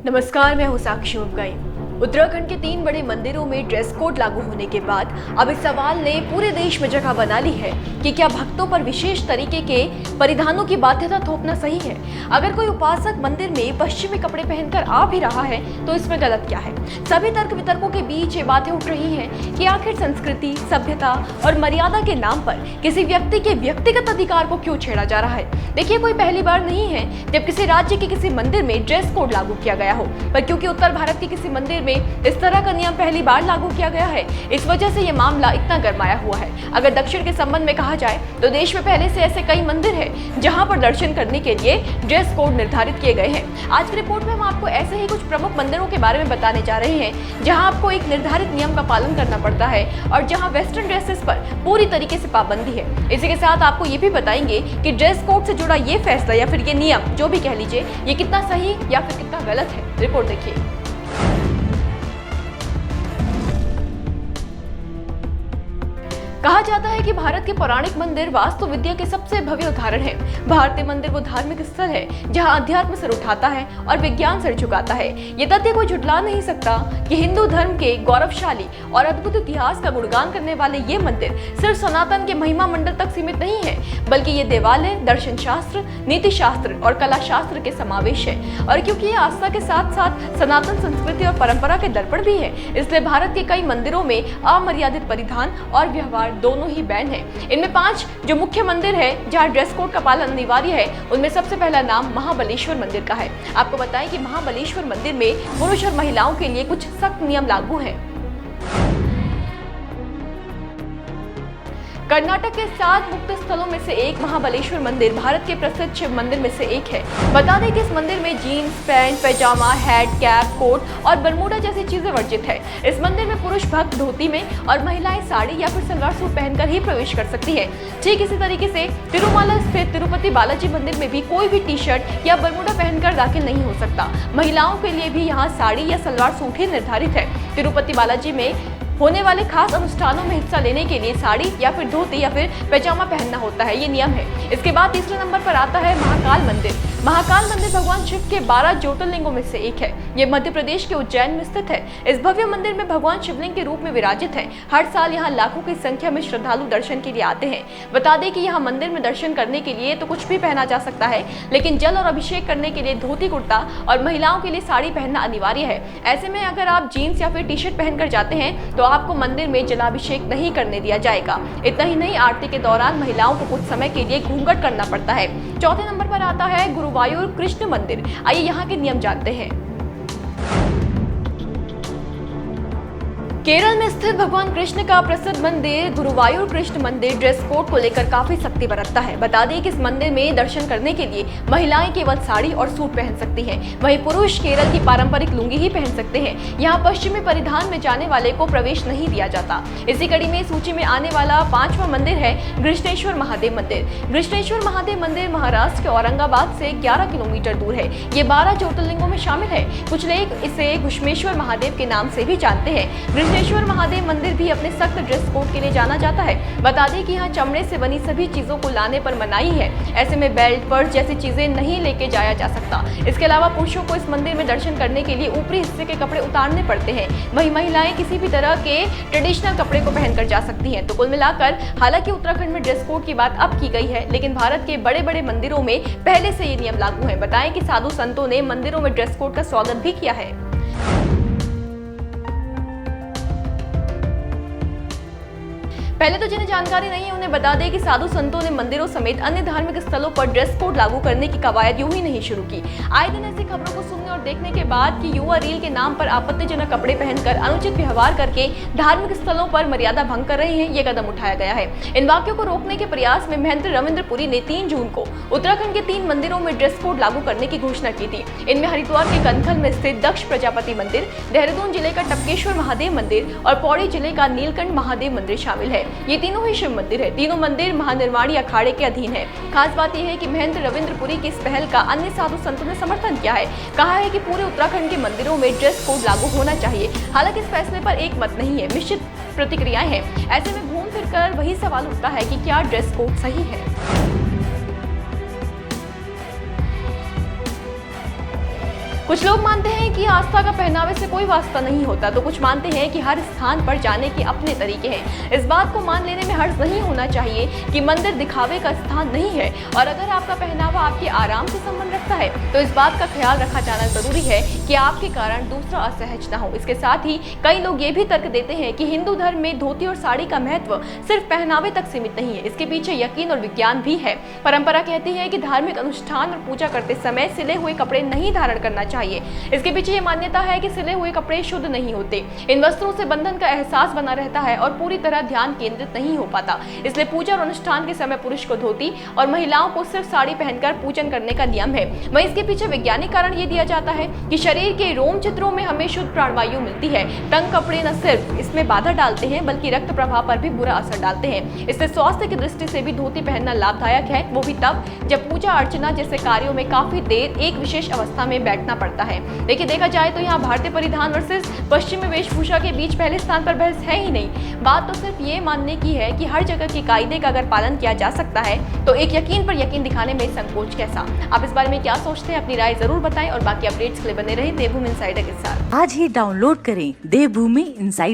नमस्कार, मैं हूं साक्षी मुबगई। उत्तराखंड के 3 बड़े मंदिरों में ड्रेस कोड लागू होने के बाद अब इस सवाल ने पूरे देश में जगह बना ली है कि क्या भक्तों पर विशेष तरीके के परिधानों की बाध्यता थोपना सही है। अगर कोई उपासक मंदिर में पश्चिमी कपड़े पहनकर आ भी रहा है तो इसमें गलत क्या है। सभी तर्क वितर्कों के बीच ये बातें उठ रही हैं कि आखिर संस्कृति, सभ्यता और मर्यादा के नाम पर किसी व्यक्ति के व्यक्तिगत अधिकार को क्यों छेड़ा जा रहा है। देखिए, कोई पहली बार नहीं है जब किसी राज्य के किसी मंदिर में ड्रेस कोड लागू किया गया हो, पर क्योंकि उत्तर भारत के किसी मंदिर में इस तरह का नियम पहली बार लागू किया गया है, इस वजह से ये मामला इतना गरमाया हुआ है। अगर दक्षिण के संबंध में कहा जाए तो देश में पहले से ऐसे कई मंदिर हैं जहां पर दर्शन करने के लिए ड्रेस कोड निर्धारित किए गए हैं। आज की रिपोर्ट में हम आपको ऐसे ही कुछ प्रमुख मंदिरों के बारे में बताने जा रहे हैं जहां आपको एक निर्धारित नियम का पालन करना पड़ता है और जहां वेस्टर्न ड्रेसेस पर पूरी तरीके से पाबंदी है। इसी के साथ आपको ये भी बताएंगे कि ड्रेस कोड से जुड़ा ये फैसला या फिर ये नियम जो भी कह लीजिए, ये कितना सही या फिर कितना गलत है। रिपोर्ट देखिए। कहा जाता है कि भारत के पौराणिक मंदिर वास्तु विद्या के सबसे भव्य उदाहरण हैं। भारतीय मंदिर वो धार्मिक स्थल है जहां अध्यात्म सिर उठाता है और विज्ञान सिर झुकाता है। ये तथ्य कोई झुठला नहीं सकता कि हिंदू धर्म के गौरवशाली और अद्भुत इतिहास का गुणगान करने वाले ये मंदिर सिर्फ सनातन के महिमा मंडल तक सीमित नहीं है, बल्कि ये देवालय दर्शन शास्त्र, नीति शास्त्र और कला शास्त्र के समावेश है। और क्योंकि ये आस्था के साथ साथ सनातन संस्कृति और परंपरा के दर्पण भी है, इसलिए भारत के कई मंदिरों में अमर्यादित परिधान और व्यवहार दोनों ही बैन है। इनमें 5 जो मुख्य मंदिर है जहां ड्रेस कोड का पालन अनिवार्य है, उनमें सबसे पहला नाम महाबलेश्वर मंदिर का है। आपको बताएं कि महाबलेश्वर मंदिर में पुरुष और महिलाओं के लिए कुछ सख्त नियम लागू हैं। कर्नाटक के 7 मुक्त स्थलों में से एक महाबलेश्वर मंदिर भारत के प्रसिद्ध शिव मंदिर में से एक है। बता दें कि इस मंदिर में जीन्स, पैंट, पैजामा, हैट, कैप, कोट और बरमूडा जैसी चीजें वर्जित है। इस मंदिर में पुरुष भक्त धोती में और महिलाएं साड़ी या फिर सलवार सूट पहनकर ही प्रवेश कर सकती है। ठीक इसी तरीके से तिरुमाला स्थित तिरुपति बालाजी मंदिर में भी कोई भी टी शर्ट या बरमूडा पहनकर दाखिल नहीं हो सकता। महिलाओं के लिए भी यहाँ साड़ी या सलवार सूट ही निर्धारित है। तिरुपति बालाजी में होने वाले खास अनुष्ठानों में हिस्सा लेने के लिए साड़ी या फिर धोती या फिर पैजामा पहनना होता है, ये नियम है। इसके बाद तीसरे नंबर पर आता है महाकाल मंदिर। महाकाल मंदिर भगवान शिव के 12 ज्योतिर्लिंगों में से एक है। ये मध्य प्रदेश के उज्जैन में स्थित है। इस भव्य मंदिर में भगवान शिवलिंग के रूप में विराजित है। हर साल यहाँ लाखों की संख्या में श्रद्धालु दर्शन के लिए आते हैं। बता दें कि यहाँ मंदिर में दर्शन करने के लिए तो कुछ भी पहना जा सकता है, लेकिन जल और अभिषेक करने के लिए धोती कुर्ता और महिलाओं के लिए साड़ी पहनना अनिवार्य है। ऐसे में अगर आप जीन्स या फिर टी शर्ट पहनकर जाते हैं तो आपको मंदिर में जलाभिषेक नहीं करने दिया जाएगा। इतना ही नहीं, आरती के दौरान महिलाओं को कुछ समय के लिए घूंघट करना पड़ता है। चौथे नंबर पर आता है गुरुवायूर कृष्ण मंदिर। आइए यहाँ के नियम जानते हैं। केरल में स्थित भगवान कृष्ण का प्रसिद्ध मंदिर गुरुवायूर कृष्ण मंदिर ड्रेस कोड को लेकर काफी सख्ती बरतता है। बता दें कि इस मंदिर में दर्शन करने के लिए महिलाएं केवल साड़ी और सूट पहन सकती हैं, वहीं पुरुष केरल की पारंपरिक लुंगी ही पहन सकते हैं। यहाँ पश्चिमी परिधान में जाने वाले को प्रवेश नहीं दिया जाता। इसी कड़ी में सूची में आने वाला 5वां मंदिर है गृष्णेश्वर महादेव मंदिर। गृष्णेश्वर महादेव मंदिर महाराष्ट्र के औरंगाबाद से 11 किलोमीटर दूर है। ये 12 ज्योतिर्लिंगों में शामिल है। कुछ लोग इसे घुश्मेश्वर महादेव के नाम से भी जानते हैं। गृष्णेश्वर महादेव मंदिर भी अपने सख्त ड्रेस कोड के लिए जाना जाता है। बता दें कि यहाँ चमड़े से बनी सभी चीजों को लाने पर मनाही है। ऐसे में बेल्ट, पर्स जैसी चीजें नहीं लेके जाया जा सकता। इसके अलावा पुरुषों को इस मंदिर में दर्शन करने के लिए ऊपरी हिस्से के कपड़े उतारने पड़ते हैं, वहीं महिलाएं किसी भी तरह के ट्रेडिशनल कपड़े को पहनकर जा सकती हैं। तो कुल मिलाकर हालांकि उत्तराखंड में ड्रेस कोड की बात अब की गई है, लेकिन भारत के बड़े बड़े मंदिरों में पहले से ये नियम लागू है। बताएं कि साधु संतों ने मंदिरों में ड्रेस कोड का स्वागत भी किया है। पहले तो जिन्हें जानकारी नहीं है उन्हें बता दें कि साधु संतों ने मंदिरों समेत अन्य धार्मिक स्थलों पर ड्रेस कोड लागू करने की कवायद यूं ही नहीं शुरू की। आए दिन ऐसी खबरों को सुनने और देखने के बाद कि युवा रील के नाम पर आपत्तिजनक कपड़े पहनकर अनुचित व्यवहार करके धार्मिक स्थलों पर मर्यादा भंग कर रहे हैं, ये कदम उठाया गया है। इन वाक्यों को रोकने के प्रयास में महंत रविंद्र पुरी ने 3 जून को उत्तराखंड के 3 मंदिरों में ड्रेस कोड लागू करने की घोषणा की थी। इनमें हरिद्वार के कनखल में स्थित दक्ष प्रजापति मंदिर, देहरादून जिले का टपकेश्वर महादेव मंदिर और पौड़ी जिले का नीलकंठ महादेव मंदिर शामिल है। ये तीनों ही शिव मंदिर है। तीनों मंदिर महानिर्वाणी अखाड़े के अधीन है। खास बात यह है कि महंत रविंद्र पुरी की इस पहल का अन्य साधु संतों ने समर्थन किया है। कहा है कि पूरे उत्तराखंड के मंदिरों में ड्रेस कोड लागू होना चाहिए। हालांकि इस फैसले पर एक मत नहीं है, मिश्रित प्रतिक्रियाएं हैं। ऐसे में घूम फिर कर वही सवाल उठता है कि क्या ड्रेस कोड सही है। कुछ लोग मानते हैं कि आस्था का पहनावे से कोई वास्ता नहीं होता, तो कुछ मानते हैं कि हर स्थान पर जाने के अपने तरीके हैं। इस बात को मान लेने में हर्ज नहीं होना चाहिए कि मंदिर दिखावे का स्थान नहीं है, और अगर आपका पहनावा आपके आराम से संबंध रखता है तो इस बात का ख्याल रखा जाना जरूरी है कि आपके कारण दूसरा असहज न हो। इसके साथ ही कई लोग ये भी तर्क देते हैं कि हिंदू धर्म में धोती और साड़ी का महत्व सिर्फ पहनावे तक सीमित नहीं है, इसके पीछे यकीन और विज्ञान भी है। परंपरा कहती है कि धार्मिक अनुष्ठान और पूजा करते समय सिले हुए कपड़े नहीं धारण करना चाहिए। इसके पीछे ये मान्यता है कि सिले हुए कपड़े शुद्ध नहीं होते, इन वस्त्रों से बंधन का एहसास बना रहता है और पूरी तरह ध्यान केंद्रित नहीं हो पाता। इसलिए पूजा और अनुष्ठान के समय पुरुष को धोती और महिलाओं को सिर्फ साड़ी पहनकर पूजन करने का नियम है। वहीं इसके पीछे वैज्ञानिक कारण ये दिया जाता है कि शरीर के रोम चित्रों में हमें शुद्ध प्राणवायु मिलती है। तंग कपड़े न सिर्फ इसमें बाधा डालते हैं बल्कि रक्त प्रवाह पर भी बुरा असर डालते हैं। इससे स्वास्थ्य की दृष्टि से भी धोती पहनना लाभदायक है, वो भी तब जब पूजा अर्चना जैसे कार्यों में काफी देर एक विशेष अवस्था में बैठना पड़ता है। देखिए, देखा जाए तो यहाँ भारतीय परिधान वर्सेस पश्चिमी वेशभूषा के बीच पहले स्थान पर बहस है ही नहीं। बात तो सिर्फ ये मानने की है कि हर जगह के कायदे का अगर पालन किया जा सकता है तो एक यकीन पर यकीन दिखाने में संकोच कैसा। आप इस बारे में क्या सोचते हैं, अपनी राय जरूर बताएं और बाकी अपडेट्स के लिए बने रहे देवभूमि इनसाइडर के साथ। आज ही डाउनलोड करें देवभूमि इनसाइडर।